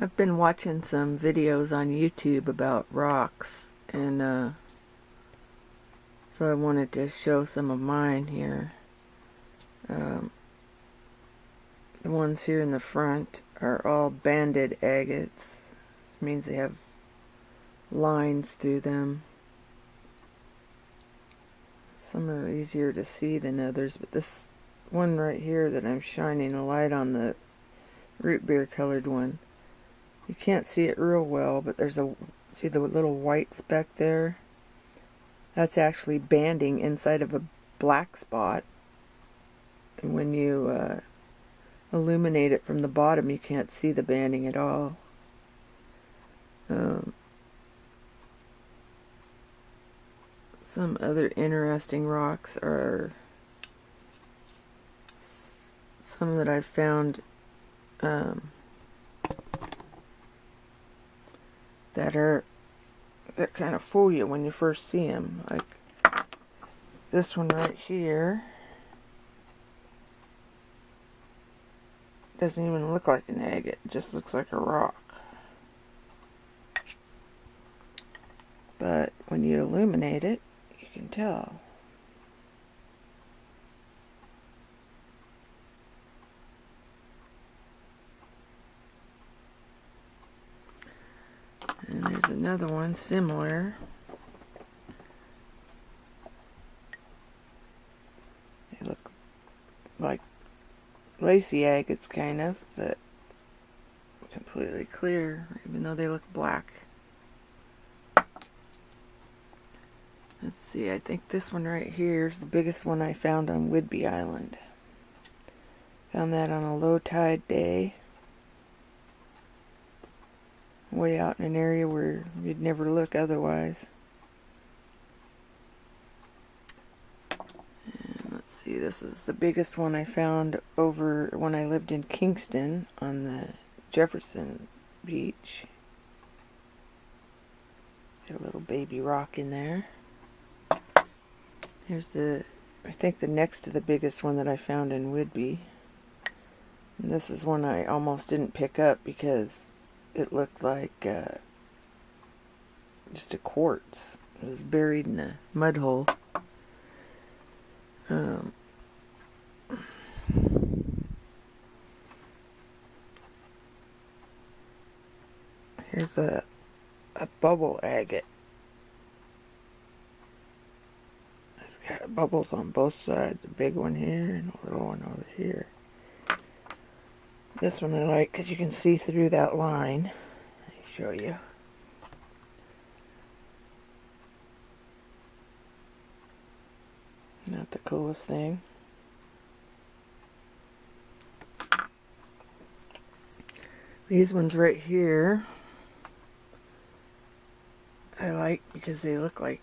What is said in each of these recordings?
I've been watching some videos on YouTube about rocks, and so I wanted to show some of mine here. The ones here in the front are all banded agates. This means they have lines through them. Some are easier to see than others, but this one right here that I'm shining a light on, the root beer colored one, you can't see it real well, but see the little white speck there? That's actually banding inside of a black spot. And when you illuminate it from the bottom, you can't see the banding at all. Some other interesting rocks are some that I've found that kind of fool you when you first see them. Like this one right here doesn't even look like an agate, it just looks like a rock. But when you illuminate it, you can tell. And there's another one similar. They look like lacy agates kind of, but completely clear, even though they look black. Let's see, I think this one right here is the biggest one I found on Whidbey Island. Found that on a low tide day, way out in an area where you'd never look otherwise. And let's see, this is the biggest one I found over when I lived in Kingston on the Jefferson Beach. Got a little baby rock in there. Here's I think the next to the biggest one that I found in Whidbey. And this is one I almost didn't pick up because it looked like just a quartz. It was buried in a mud hole. Here's a bubble agate. It's got bubbles on both sides. A big one here and a little one over here. This one I like because you can see through that line. Let me show you. Not the coolest thing. These ones right here I like because they look like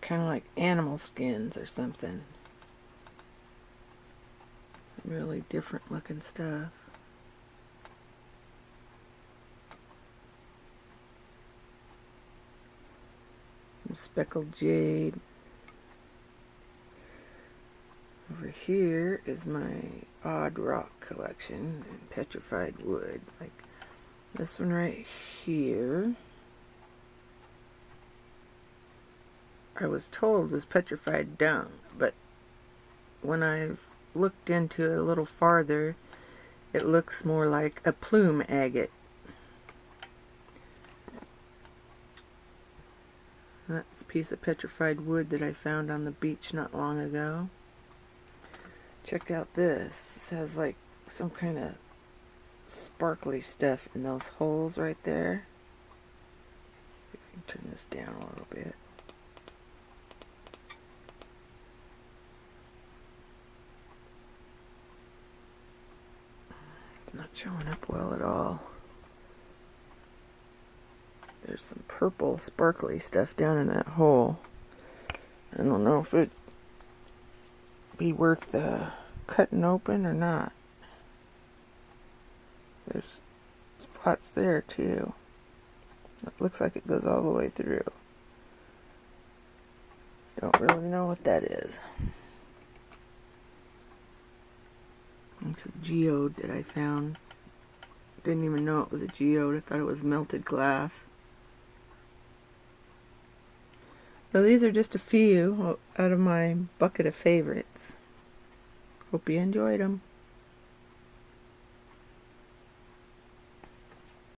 kind of like animal skins or something. Really different looking stuff. Some speckled jade. Over here is my odd rock collection and petrified wood. Like this one right here, I was told was petrified dung, but when I've looked into it a little farther, it looks more like a plume agate. That's a piece of petrified wood that I found on the beach not long ago. Check out this. This has like some kind of sparkly stuff in those holes right there. See if I can turn this down a little bit. It's not showing up well at all. There's some purple sparkly stuff down in that hole. I don't know if it'd be worth cutting open or not. There's spots there too. It looks like it goes all the way through. Don't really know what that is. It's a geode that I found Didn't even know it was a geode. I thought it was melted glass. So these are just a few out of my bucket of favorites. Hope you enjoyed them.